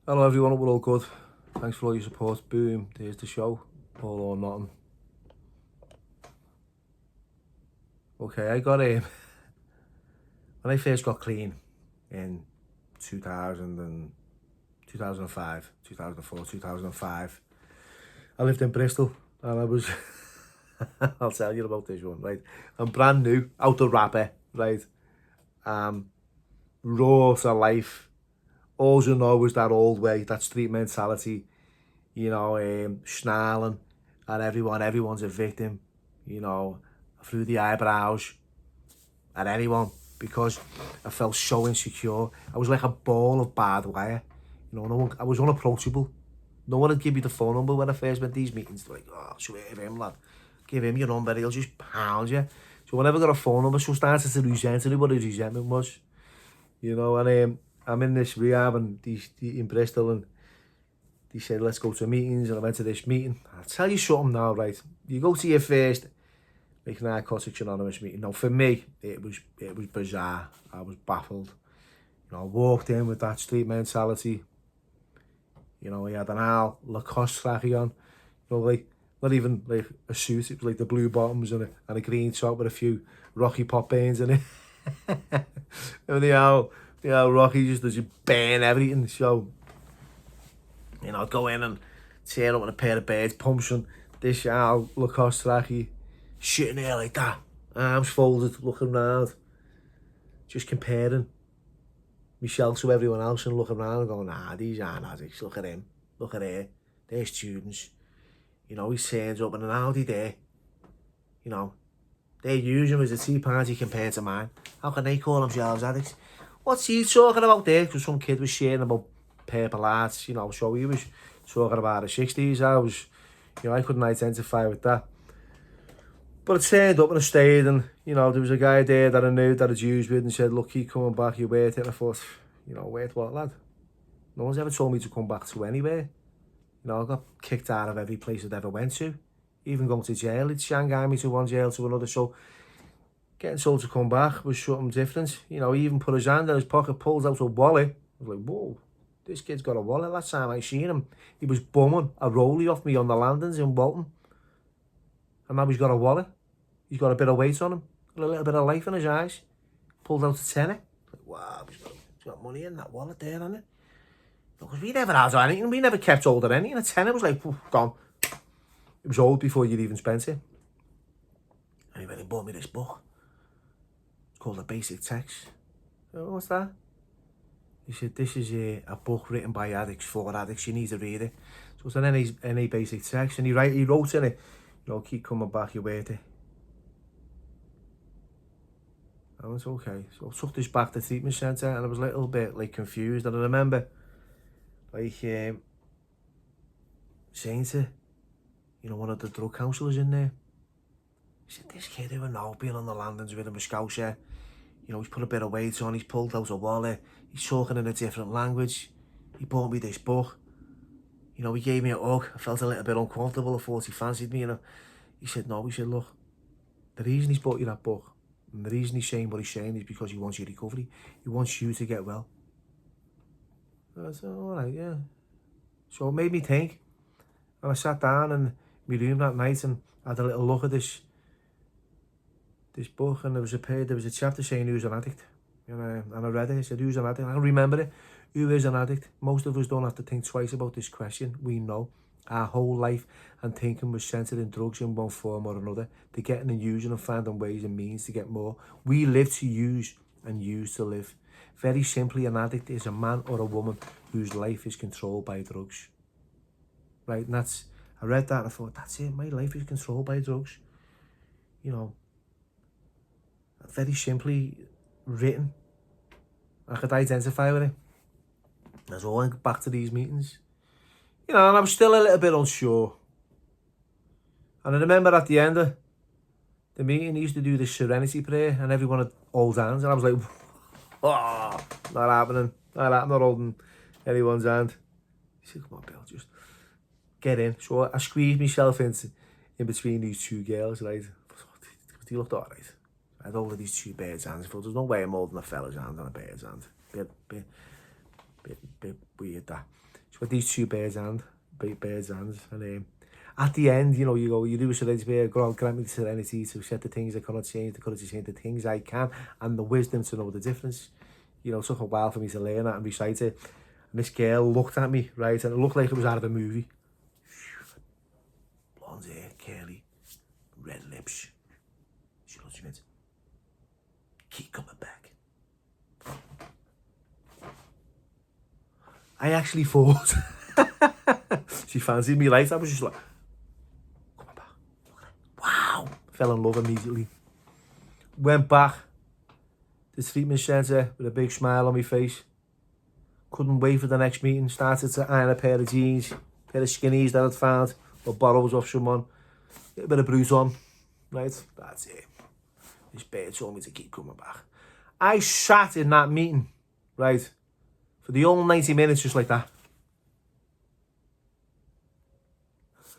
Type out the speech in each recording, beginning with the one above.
Hello everyone, hope we're all good. Thanks for all your support. Boom, there's the show. All or nothing. Okay, I got when I first got clean in 2000 and 2005, 2004, 2005, I lived in Bristol and I was, I'll tell you about this one, right? I'm brand new, out the wrapper, right? Raw to life. All you know is that old way, that street mentality, snarling at everyone's a victim, through the eyebrows at anyone because I felt so insecure. I was like a ball of barbed wire. I was unapproachable. No one would give me the phone number when I first went to these meetings. They're like, oh, swear him, lad. Give him your number, he'll just pound you. So whenever I got a phone number, so I started to resent what his resentment was. I'm in this rehab and in Bristol and he said, let's go to meetings, and I went to this meeting. I'll tell you something now, right? You go to your first Narcotics Anonymous meeting. Now, for me, it was bizarre. I was baffled. I walked in with that street mentality. He had an Al Lacoste trackie on. Like, not even like a suit. It was like the blue bottoms and a green top with a few Rocky Pop bands in it. And the Al Rocky just does you burn everything. So, I'd go in and tear up with a pair of birds, pumps on this Al Lacoste trackie, sitting there like that, arms folded, looking round, just comparing myself to everyone else and looking around and going, nah, these aren't addicts, look at him, look at her, they're students. He turns up in an Audi there, they use him as a tea party compared to mine. How can they call themselves addicts? What's he talking about there? Because some kid was sharing about purple arts, so he was talking about the 60s. I couldn't identify with that. But I turned up and I stayed, and, there was a guy there that I knew that I'd used with and said, look, keep coming back, you're worth it. And I thought, worth what, lad? No one's ever told me to come back to anywhere. I got kicked out of every place I'd ever went to. Even going to jail, it's Shanghai me to one jail to another, so getting told to come back was something different. He even put his hand in his pocket, pulls out a wallet. I was like, whoa, this kid's got a wallet. Last time I seen him, he was bumming a rollie off me on the landings in Walton. And now he's got a wallet. He's got a bit of weight on him, a little bit of life in his eyes. Pulled out a tenner. Like, wow, he's got money in that wallet there, hasn't it? Because we never had anything. We never kept hold of anything. A tenner was like, gone. It was old before you'd even spent it. Anyway, they bought me this book. It's called The Basic Text. Oh, what's that? He said, this is a book written by addicts for addicts. You need to read it. So it's an NA Basic Text. And he wrote in it, keep coming back, you're worth it. Oh, it's okay. So I took this back to the treatment centre and I was a little bit confused. And I remember saying to, one of the drug counsellors in there, he said, this kid who I know, being on the landings with him, a scouser, he's put a bit of weight on, he's pulled out a wallet, he's talking in a different language, he bought me this book, he gave me a hug, I felt a little bit uncomfortable, I thought he fancied me, He said, no, look, the reason he's bought you that book, and the reason he's saying what he's saying is because he wants your recovery, he wants you to get well. I said, all right, yeah. So it made me think, and I sat down in my room that night and had a little look at this book, and there was a chapter saying who's an addict, and I read it. It said, who's an addict? I can remember it. Who is an addict? Most of us don't have to think twice about this question. We know our whole life and thinking was centered in drugs in one form or another. They're getting and using and finding ways and means to get more. We live to use and use to live. Very simply, an addict is a man or a woman whose life is controlled by drugs. Right, and I read that and I thought, that's it, my life is controlled by drugs. Very simply written. I could identify with it. That's all I went back to these meetings. And I was still a little bit unsure. And I remember at the end of the meeting, he used to do this serenity prayer and everyone had hold hands. And I was like, oh, not happening. Not holding anyone's hand. He said, come on, Bill, just get in. So I squeezed myself in between these two girls, right? They looked all right. I had all of these two birds' hands. I thought, there's no way I'm holding a fella's hand on a bird's hand. Bit weird, that. She's got these two birds' hands. And at the end, you know, you do a serenity prayer, God grant me the serenity to accept the things I cannot change, the courage to change the things I can, and the wisdom to know the difference. You know, it took a while for me to learn that and recite it. And this girl looked at me, right, and it looked like it was out of a movie. Blonde hair, curly, red lips. She looked at me. Keep coming back. I actually thought she fancied me, right? I was just like, coming back. Wow. Fell in love immediately. Went back to the treatment centre with a big smile on my face. Couldn't wait for the next meeting. Started to iron a pair of jeans, pair of skinnies that I'd found, or borrowed off someone. Get a bit of bruise on. Right? That's it. This bird told me to keep coming back. I sat in that meeting, right, for the whole 90 minutes just like that.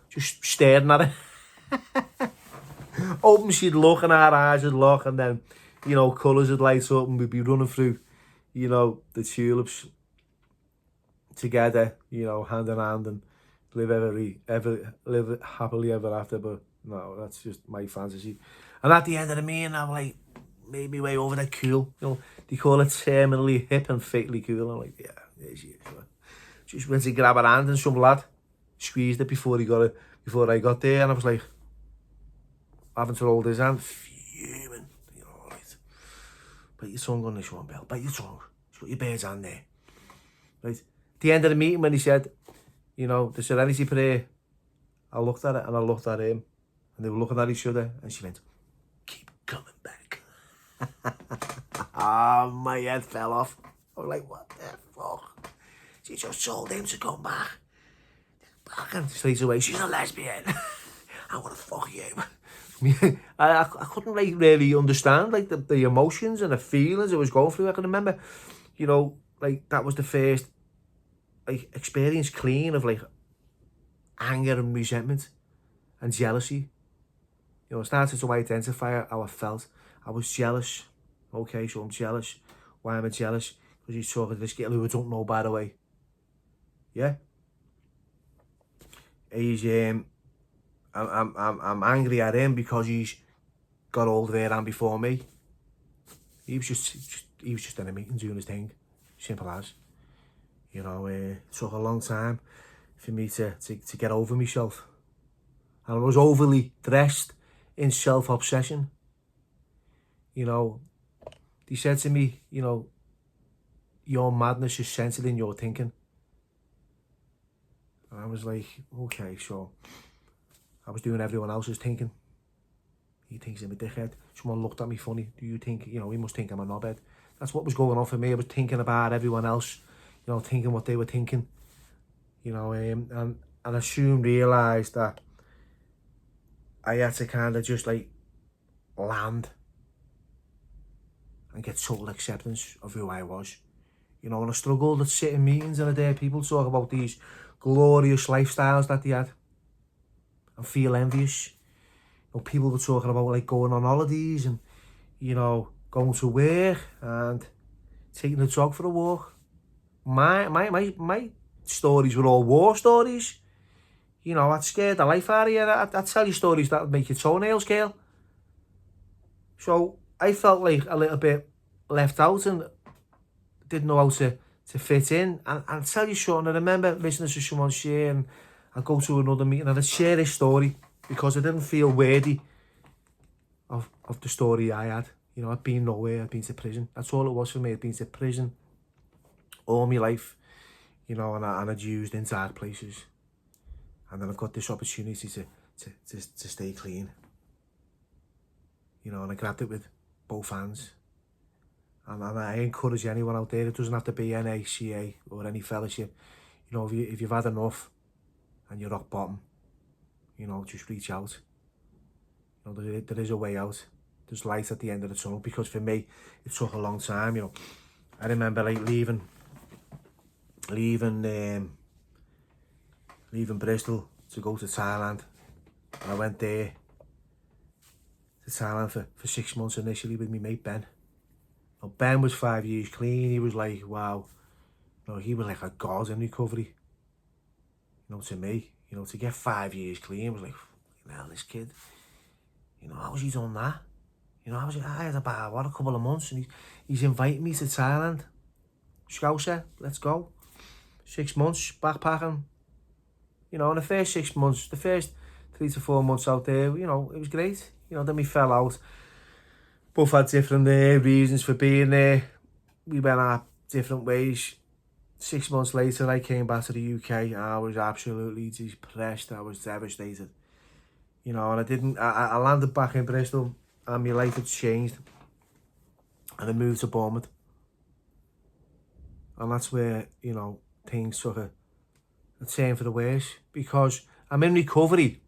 Just staring at it. Hoping she'd look and our eyes would look, and then, you know, colours would light up and we'd be running through, you know, the tulips together, you know, hand in hand, and live happily ever after. But no, that's just my fantasy. And at the end of the meeting, I'm like, made me way over that cool. You know, they call it terminally hip and fatally cool. I'm like, yeah, there she is. Just went to grab her hand, and some lad squeezed it before I got there, and I was like, having to hold his hand, fuming. You know, right. Bite your tongue on this one, Bill. Bite your tongue. She's got your bird's hand there. Right. At the end of the meeting, when he said, you know, the serenity prayer, I looked at it and I looked at him, and they were looking at each other, and she went, keep coming back. Ah, my head fell off. I was like, what the fuck? She just told him to come back. And straight away, she's a lesbian. I want to fuck you. I couldn't like really understand like the emotions and the feelings I was going through. I can remember, you know, like that was the first like experience clean of like anger and resentment and jealousy. You know, I started to identify how I felt. I was jealous. Okay, so I'm jealous. Why am I jealous? Because he's talking to this girl who I don't know, by the way. Yeah. He's I'm angry at him because he's got older than before me. He was just in a meeting doing his thing. Simple as. You know, it took a long time for me to get over myself. And I was overly dressed in self-obsession. You know, he said to me, you know, your madness is centered in your thinking. And I was like, okay, so I was doing everyone else's thinking. He thinks I'm a dickhead. Someone looked at me funny. Do you think, you know, he must think I'm a knobhead. That's what was going on for me. I was thinking about everyone else, you know, thinking what they were thinking. You know, and I soon realised that I had to kind of just like land and get total acceptance of who I was. You know, and I struggled at sitting meetings and I hear people talk about these glorious lifestyles that they had and feel envious. You know, people were talking about like going on holidays and, you know, going to work and taking the dog for a walk. My stories were all war stories. You know, I'd scared the life out of you. I'd tell you stories that would make your toenails curl. So I felt like a little bit left out and didn't know how to fit in. And I'll tell you something, I remember listening to someone share, and I'd go to another meeting and I'd share this story because I didn't feel worthy of the story I had. You know, I'd been nowhere, I'd been to prison. That's all it was for me. I'd been to prison all my life, you know, and I'd used in dark places. And then I've got this opportunity to stay clean. You know, and I grabbed it with both hands. And I encourage anyone out there, it doesn't have to be NACA or any fellowship. You know, if you've had enough and you're rock bottom, you know, just reach out. You know, there is a way out. There's light at the end of the tunnel, because for me, it took a long time, you know. I remember like leaving Bristol to go to Thailand. And I went there to Thailand for 6 months initially with my mate Ben. Now, Ben was 5 years clean. He was like, wow. No, he was like a god in recovery. You know, to me, you know, to get 5 years clean was like, hell, this kid, you know, how's he done that? You know, I had about, what, a couple of months, and he's inviting me to Thailand. Scouser, let's go. 6 months, backpacking. You know, in the first 6 months, the first 3 to 4 months out there, you know, it was great. You know, then we fell out. Both had different reasons for being there. We went our different ways. 6 months later, I came back to the UK. I was absolutely depressed. I was devastated. You know, and I landed back in Bristol, and my life had changed. And I moved to Bournemouth. And that's where, you know, things took a turn for the worse. Because I'm in recovery.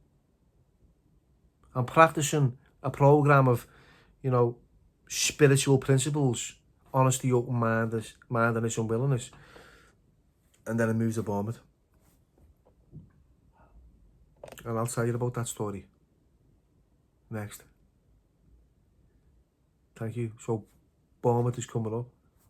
I'm practicing a program of, you know, spiritual principles, honesty, open-mindedness and willingness. And then I moved to Bournemouth. And I'll tell you about that story next. Thank you. So, Bournemouth is coming up.